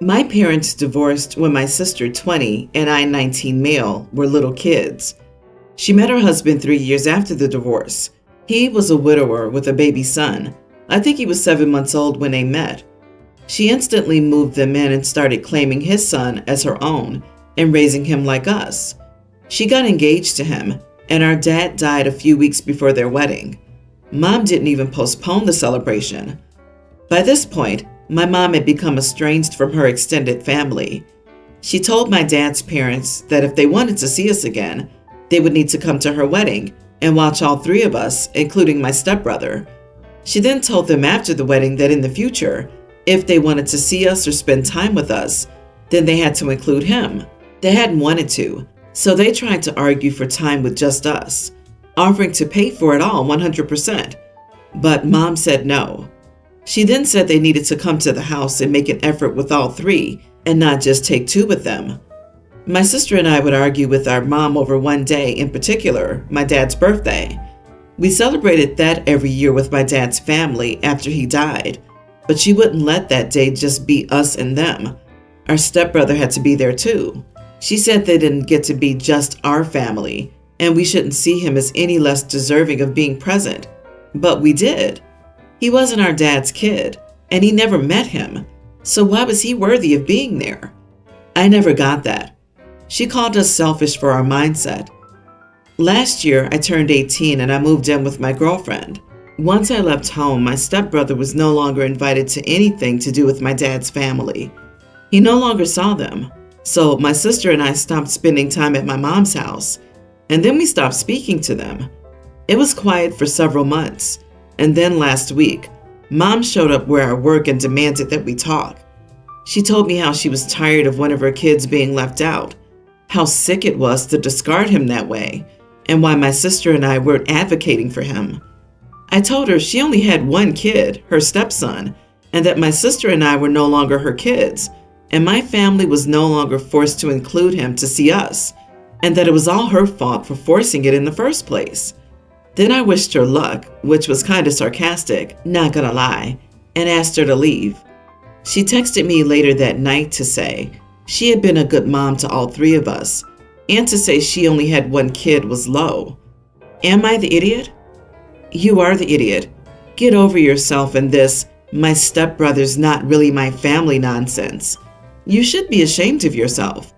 My parents divorced when my sister, 20, and I, 19 male, were little kids. She met her husband 3 years after the divorce. He was a widower with a baby son. I think he was 7 months old when they met. She instantly moved them in and started claiming his son as her own and raising him like us. She got engaged to him, and our dad died a few weeks before their wedding. Mom didn't even postpone the celebration. By this point, my mom had become estranged from her extended family. She told my dad's parents that if they wanted to see us again, they would need to come to her wedding and watch all three of us, including my stepbrother. She then told them after the wedding that in the future, if they wanted to see us or spend time with us, then they had to include him. They hadn't wanted to, so they tried to argue for time with just us, offering to pay for it all 100%. But Mom said no. She then said they needed to come to the house and make an effort with all three and not just take two with them. My sister and I would argue with our mom over one day in particular, my dad's birthday. We celebrated that every year with my dad's family after he died, but she wouldn't let that day just be us and them. Our stepbrother had to be there too. She said they didn't get to be just our family, and we shouldn't see him as any less deserving of being present. But we did. He wasn't our dad's kid, and he never met him, so why was he worthy of being there? I never got that. She called us selfish for our mindset. Last year, I turned 18 and I moved in with my girlfriend. Once I left home, my stepbrother was no longer invited to anything to do with my dad's family. He no longer saw them, so my sister and I stopped spending time at my mom's house, and then we stopped speaking to them. It was quiet for several months. And then last week, Mom showed up where I work and demanded that we talk. She told me how she was tired of one of her kids being left out, how sick it was to discard him that way, and why my sister and I weren't advocating for him. I told her she only had one kid, her stepson, and that my sister and I were no longer her kids, and my family was no longer forced to include him to see us, and that it was all her fault for forcing it in the first place. Then I wished her luck, which was kind of sarcastic, not gonna lie, and asked her to leave. She texted me later that night to say she had been a good mom to all three of us, and to say she only had one kid was low. Am I the idiot? You are the idiot. Get over yourself and this, my stepbrother's not really my family nonsense. You should be ashamed of yourself.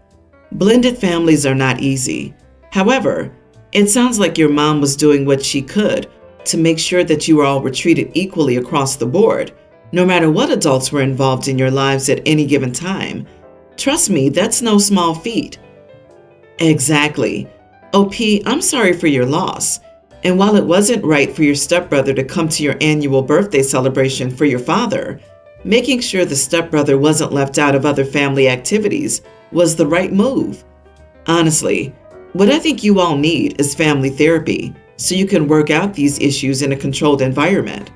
Blended families are not easy. However, it sounds like your mom was doing what she could to make sure that you all were treated equally across the board, no matter what adults were involved in your lives at any given time. Trust me, that's no small feat. Exactly. OP, I'm sorry for your loss. And while it wasn't right for your stepbrother to come to your annual birthday celebration for your father, making sure the stepbrother wasn't left out of other family activities was the right move. Honestly, what I think you all need is family therapy so you can work out these issues in a controlled environment.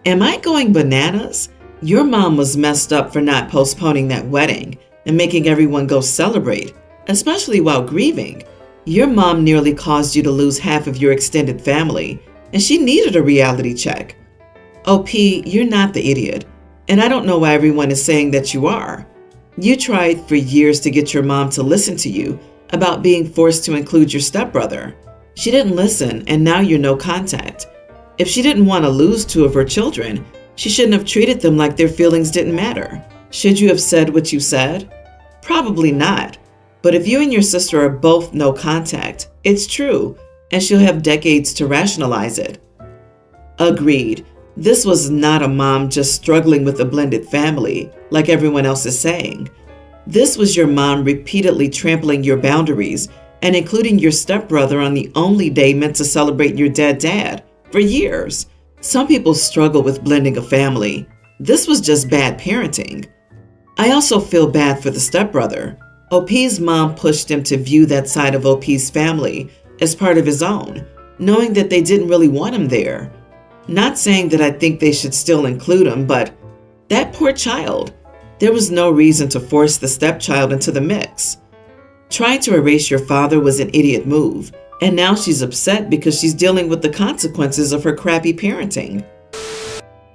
Am I going bananas? Your mom was messed up for not postponing that wedding and making everyone go celebrate, especially while grieving. Your mom nearly caused you to lose half of your extended family, and she needed a reality check. OP, you're not the idiot, and I don't know why everyone is saying that you are. You tried for years to get your mom to listen to you about being forced to include your stepbrother. She didn't listen, and now you're no contact. If she didn't want to lose two of her children, she shouldn't have treated them like their feelings didn't matter. Should you have said what you said? Probably not. But if you and your sister are both no contact, it's true, and she'll have decades to rationalize it. Agreed. This was not a mom just struggling with a blended family, like everyone else is saying. This was your mom repeatedly trampling your boundaries and including your stepbrother on the only day meant to celebrate your dead dad for years. Some people struggle with blending a family. This was just bad parenting. I also feel bad for the stepbrother. OP's mom pushed him to view that side of OP's family as part of his own, knowing that they didn't really want him there. Not saying that I think they should still include him, but that poor child. There was no reason to force the stepchild into the mix. Trying to erase your father was an idiot move, and now she's upset because she's dealing with the consequences of her crappy parenting.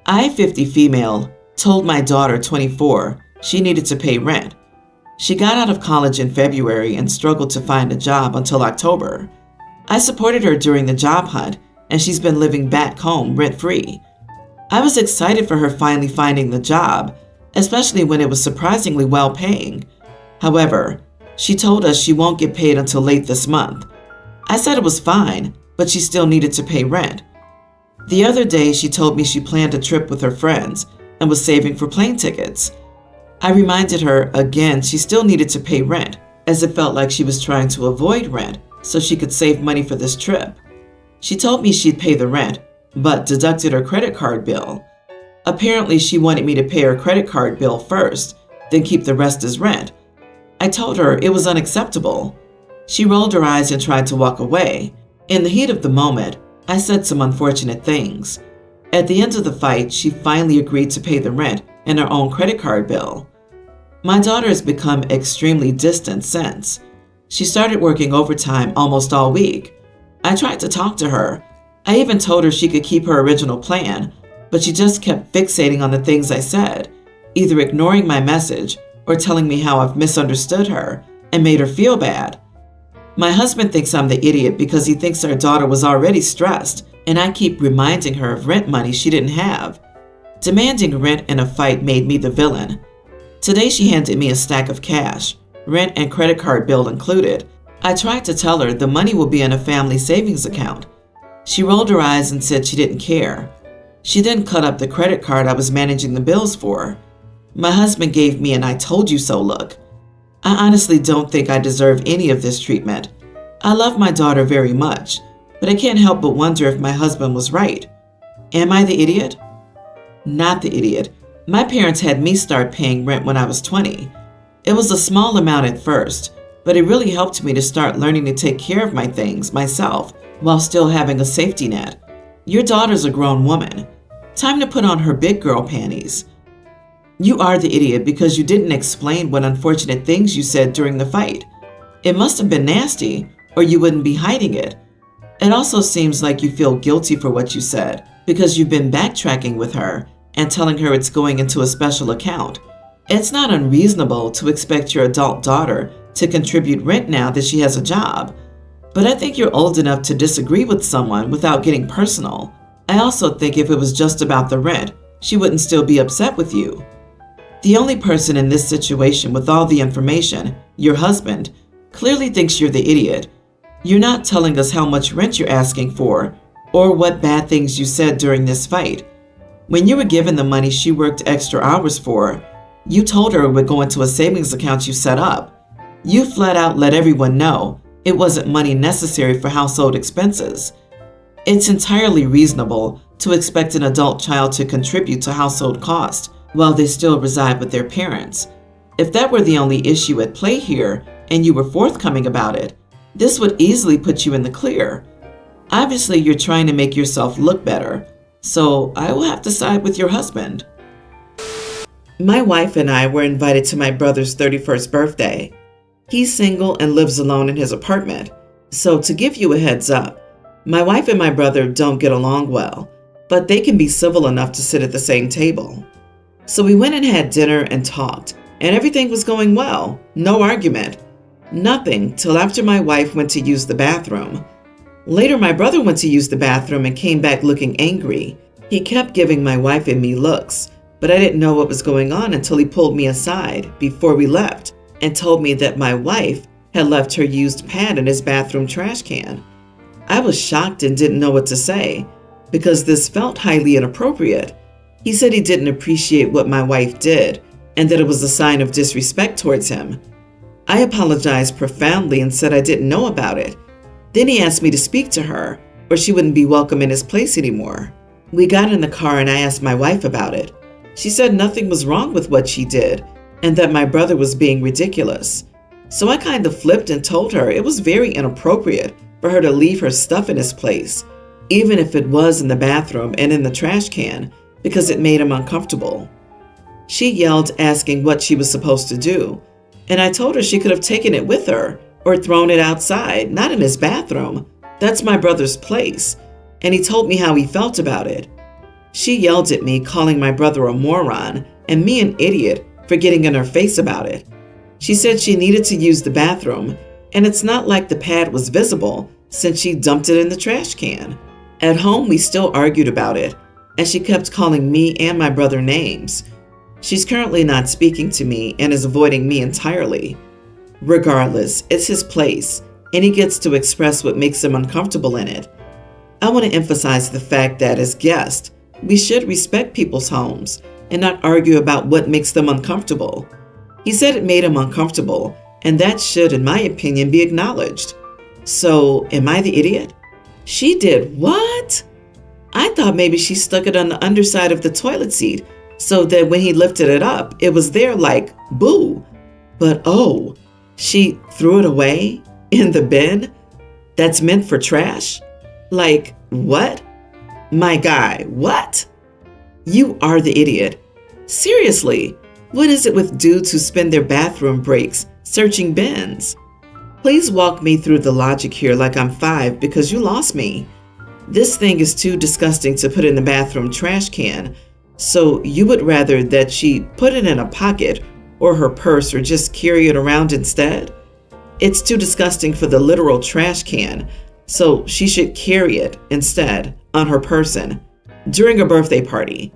I, 50 female, told my daughter, 24, She needed to pay rent. She got out of college in February and struggled to find a job until October. I supported her during the job hunt, and she's been living back home rent-free. I was excited for her finally finding the job, especially when it was surprisingly well-paying. However, she told us she won't get paid until late this month. I said it was fine, but she still needed to pay rent. The other day, she told me she planned a trip with her friends and was saving for plane tickets. I reminded her again she still needed to pay rent, as it felt like she was trying to avoid rent so she could save money for this trip. She told me she'd pay the rent, but deducted her credit card bill. Apparently, she wanted me to pay her credit card bill first, then keep the rest as rent. I told her it was unacceptable. She rolled her eyes and tried to walk away. In the heat of the moment, I said some unfortunate things. At the end of the fight, she finally agreed to pay the rent and her own credit card bill. My daughter has become extremely distant since. She started working overtime almost all week. I tried to talk to her. I even told her she could keep her original plan, but she just kept fixating on the things I said, either ignoring my message or telling me how I've misunderstood her and made her feel bad. My husband thinks I'm the idiot because he thinks our daughter was already stressed, and I keep reminding her of rent money she didn't have. Demanding rent in a fight made me the villain. Today she handed me a stack of cash, rent and credit card bill included. I tried to tell her the money will be in a family savings account. She rolled her eyes and said she didn't care. She then cut up the credit card I was managing the bills for. My husband gave me an "I told you so" look. I honestly don't think I deserve any of this treatment. I love my daughter very much, but I can't help but wonder if my husband was right. Am I the idiot? Not the idiot. My parents had me start paying rent when I was 20. It was a small amount at first, but it really helped me to start learning to take care of my things myself while still having a safety net. Your daughter's a grown woman. Time to put on her big girl panties. You are the idiot because you didn't explain what unfortunate things you said during the fight. It must have been nasty, or you wouldn't be hiding it. It also seems like you feel guilty for what you said because you've been backtracking with her and telling her it's going into a special account. It's not unreasonable to expect your adult daughter to contribute rent now that she has a job, but I think you're old enough to disagree with someone without getting personal. I also think if it was just about the rent, she wouldn't still be upset with you. The only person in this situation with all the information, your husband, clearly thinks you're the idiot. You're not telling us how much rent you're asking for or what bad things you said during this fight. When you were given the money she worked extra hours for, you told her it would go into a savings account you set up. You flat out let everyone know it wasn't money necessary for household expenses. It's entirely reasonable to expect an adult child to contribute to household costs while they still reside with their parents. If that were the only issue at play here and you were forthcoming about it, this would easily put you in the clear. Obviously, you're trying to make yourself look better, so I will have to side with your husband. My wife and I were invited to my brother's 31st birthday. He's single and lives alone in his apartment. So to give you a heads up, my wife and my brother don't get along well, but they can be civil enough to sit at the same table. So we went and had dinner and talked, and everything was going well. No argument. Nothing till after my wife went to use the bathroom. Later, my brother went to use the bathroom and came back looking angry. He kept giving my wife and me looks, but I didn't know what was going on until he pulled me aside before we left and told me that my wife had left her used pad in his bathroom trash can. I was shocked and didn't know what to say because this felt highly inappropriate. He said he didn't appreciate what my wife did and that it was a sign of disrespect towards him. I apologized profoundly and said I didn't know about it. Then he asked me to speak to her or she wouldn't be welcome in his place anymore. We got in the car and I asked my wife about it. She said nothing was wrong with what she did and that my brother was being ridiculous. So I kind of flipped and told her it was very inappropriate for her to leave her stuff in his place, even if it was in the bathroom and in the trash can, because it made him uncomfortable. She yelled, asking what she was supposed to do, and I told her she could have taken it with her or thrown it outside, not in his bathroom. That's my brother's place, and he told me how he felt about it. She yelled at me, calling my brother a moron and me an idiot for getting in her face about it. She said she needed to use the bathroom, and it's not like the pad was visible since she dumped it in the trash can. At home, we still argued about it, and she kept calling me and my brother names. She's currently not speaking to me and is avoiding me entirely. Regardless, it's his place, and he gets to express what makes him uncomfortable in it. I want to emphasize the fact that as guests, we should respect people's homes and not argue about what makes them uncomfortable. He said it made him uncomfortable, and that should, in my opinion, be acknowledged. So, am I the idiot? She did what? I thought maybe she stuck it on the underside of the toilet seat so that when he lifted it up, it was there like, boo. But oh, she threw it away in the bin that's meant for trash? Like, what? My guy, what? You are the idiot. Seriously, what is it with dudes who spend their bathroom breaks searching bins? Please walk me through the logic here like I'm 5 because you lost me. This thing is too disgusting to put in the bathroom trash can, so you would rather that she put it in a pocket or her purse or just carry it around instead? It's too disgusting for the literal trash can, so she should carry it instead on her person during a birthday party.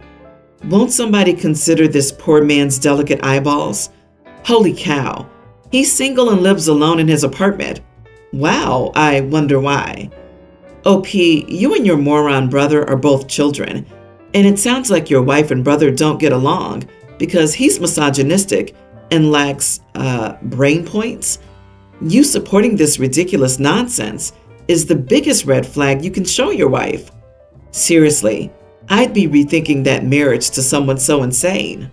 Won't somebody consider this poor man's delicate eyeballs? Holy cow, he's single and lives alone in his apartment. Wow, I wonder why. OP, you and your moron brother are both children, and it sounds like your wife and brother don't get along because he's misogynistic and lacks brain points. You supporting this ridiculous nonsense is the biggest red flag you can show your wife. Seriously, I'd be rethinking that marriage to someone so insane.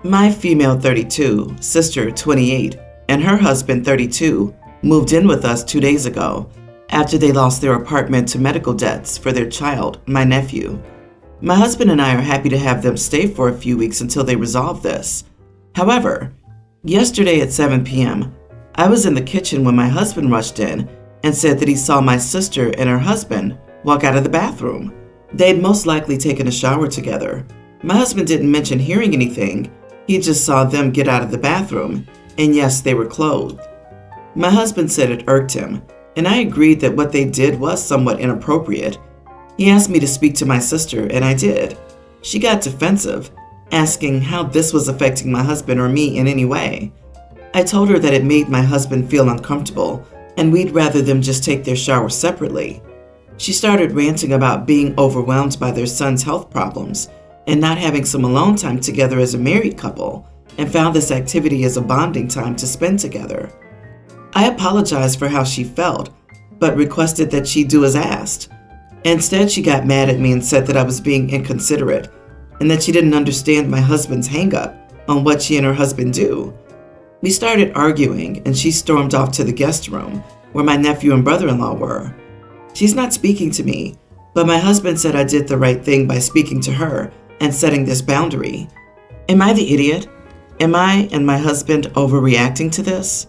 My female 32, sister 28, and her husband 32 moved in with us 2 days ago after they lost their apartment to medical debts for their child, my nephew. My husband and I are happy to have them stay for a few weeks until they resolve this. However, yesterday at 7 p.m., I was in the kitchen when my husband rushed in and said that he saw my sister and her husband walk out of the bathroom. They'd most likely taken a shower together. My husband didn't mention hearing anything. He just saw them get out of the bathroom, and yes, they were clothed. My husband said it irked him, and I agreed that what they did was somewhat inappropriate. He asked me to speak to my sister, and I did. She got defensive, asking how this was affecting my husband or me in any way. I told her that it made my husband feel uncomfortable, and we'd rather them just take their shower separately. She started ranting about being overwhelmed by their son's health problems and not having some alone time together as a married couple, and found this activity as a bonding time to spend together. I apologized for how she felt, but requested that she do as asked. Instead, she got mad at me and said that I was being inconsiderate and that she didn't understand my husband's hang-up on what she and her husband do. We started arguing, and she stormed off to the guest room where my nephew and brother-in-law were. She's not speaking to me, but my husband said I did the right thing by speaking to her and setting this boundary. Am I the idiot? Am I and my husband overreacting to this?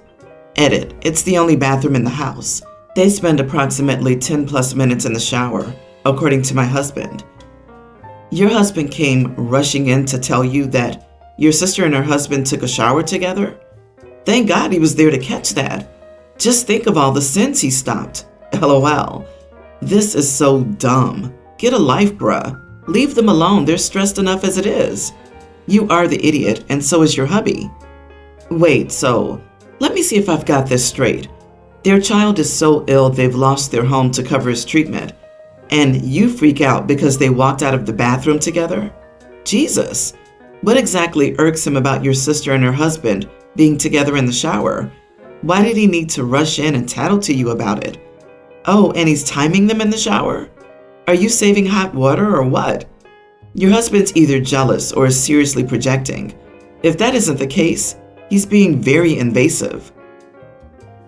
Edit, it's the only bathroom in the house. They spend approximately 10 plus minutes in the shower, according to my husband. Your husband came rushing in to tell you that your sister and her husband took a shower together? Thank God he was there to catch that. Just think of all the sins he stopped. LOL. This is so dumb. Get a life, bruh. Leave them alone. They're stressed enough as it is. You are the idiot, and so is your hubby. Wait, so let me see if I've got this straight. Their child is so ill they've lost their home to cover his treatment, and you freak out because they walked out of the bathroom together? Jesus. What exactly irks him about your sister and her husband being together in the shower? Why did he need to rush in and tattle to you about it? Oh, and he's timing them in the shower? Are you saving hot water or what? Your husband's either jealous or is seriously projecting. If that isn't the case, he's being very invasive.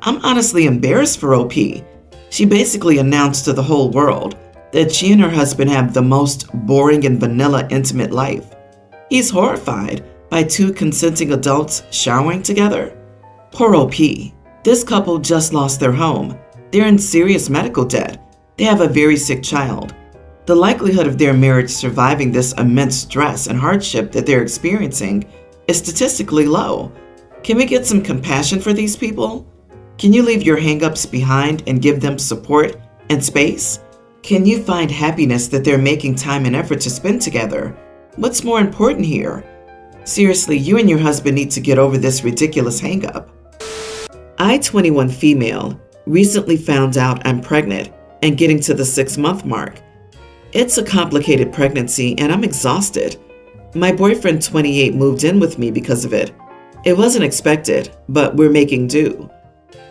I'm honestly embarrassed for OP. She basically announced to the whole world that she and her husband have the most boring and vanilla intimate life. He's horrified by 2 consenting adults showering together. Poor OP. This couple just lost their home. They're in serious medical debt. They have a very sick child. The likelihood of their marriage surviving this immense stress and hardship that they're experiencing is statistically low. Can we get some compassion for these people? Can you leave your hang-ups behind and give them support and space? Can you find happiness that they're making time and effort to spend together? What's more important here? Seriously, you and your husband need to get over this ridiculous hang-up. I, 21 female, recently found out I'm pregnant and getting to the 6-month mark. It's a complicated pregnancy and I'm exhausted. My boyfriend, 28, moved in with me because of it. It wasn't expected, but we're making do.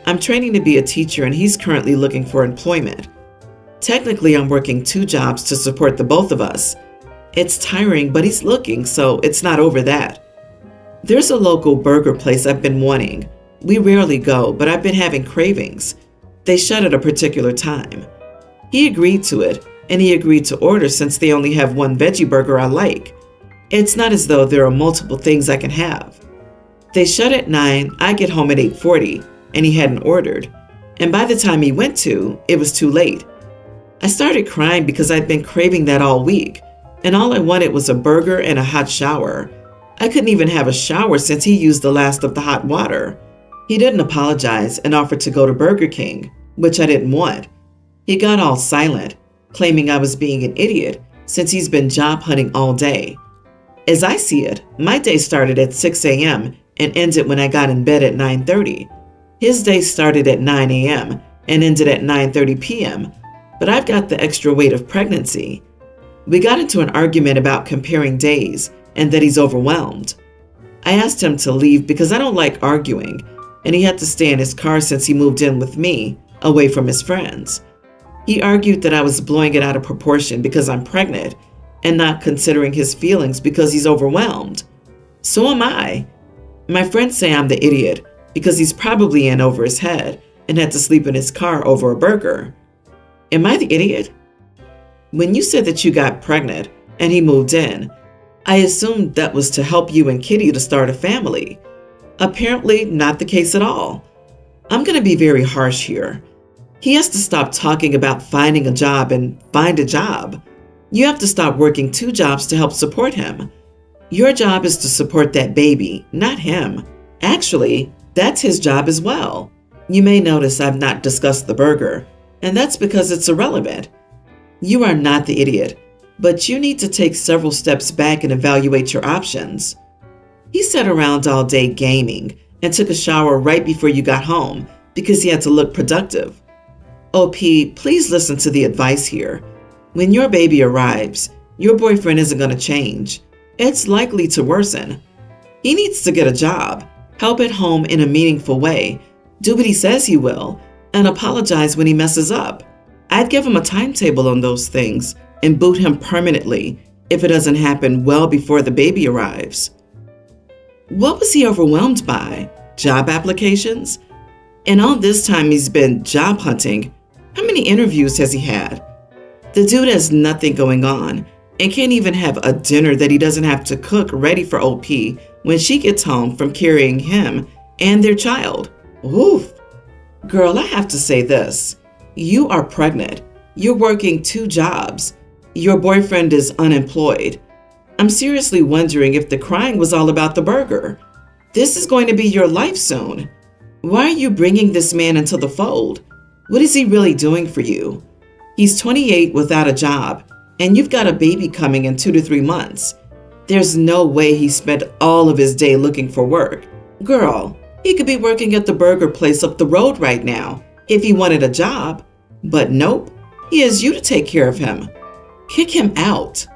I'm training to be a teacher and he's currently looking for employment. Technically, I'm working 2 jobs to support the both of us. It's tiring, but he's looking, so it's not over that. There's a local burger place I've been wanting. We rarely go, but I've been having cravings. They shut at a particular time. He agreed to it, and he agreed to order since they only have one veggie burger I like. It's not as though there are multiple things I can have. They shut at 9, I get home at 8:40, and he hadn't ordered. And by the time he went to, it was too late. I started crying because I'd been craving that all week, and all I wanted was a burger and a hot shower. I couldn't even have a shower since he used the last of the hot water. He didn't apologize and offered to go to Burger King, which I didn't want. He got all silent, claiming I was being an idiot since he's been job hunting all day. As I see it, my day started at 6 a.m. and ended when I got in bed at 9:30. His day started at 9 a.m. and ended at 9:30 p.m., but I've got the extra weight of pregnancy. We got into an argument about comparing days and that he's overwhelmed. I asked him to leave because I don't like arguing, and he had to stay in his car since he moved in with me, away from his friends. He argued that I was blowing it out of proportion because I'm pregnant and not considering his feelings because he's overwhelmed. So am I. My friends say I'm the idiot because he's probably in over his head and had to sleep in his car over a burger. Am I the idiot? When you said that you got pregnant and he moved in, I assumed that was to help you and Kitty to start a family. Apparently not the case at all. I'm going to be very harsh here. He has to stop talking about finding a job and find a job. You have to stop working 2 jobs to help support him. Your job is to support that baby, not him. Actually, that's his job as well. You may notice I've not discussed the burger, and that's because it's irrelevant. You are not the idiot, but you need to take several steps back and evaluate your options. He sat around all day gaming and took a shower right before you got home because he had to look productive. OP, please listen to the advice here. When your baby arrives, your boyfriend isn't going to change. It's likely to worsen. He needs to get a job, help at home in a meaningful way, do what he says he will, and apologize when he messes up. I'd give him a timetable on those things and boot him permanently if it doesn't happen well before the baby arrives. What was he overwhelmed by? Job applications? And all this time he's been job hunting. How many interviews has he had? The dude has nothing going on and can't even have a dinner that he doesn't have to cook ready for OP when she gets home from carrying him and their child. Oof. Girl, I have to say this. You are pregnant. You're working 2 jobs. Your boyfriend is unemployed. I'm seriously wondering if the crying was all about the burger. This is going to be your life soon. Why are you bringing this man into the fold? What is he really doing for you? He's 28 without a job, and you've got a baby coming in 2 to 3 months. There's no way he spent all of his day looking for work. Girl, he could be working at the burger place up the road right now if he wanted a job. But nope, he has you to take care of him. Kick him out.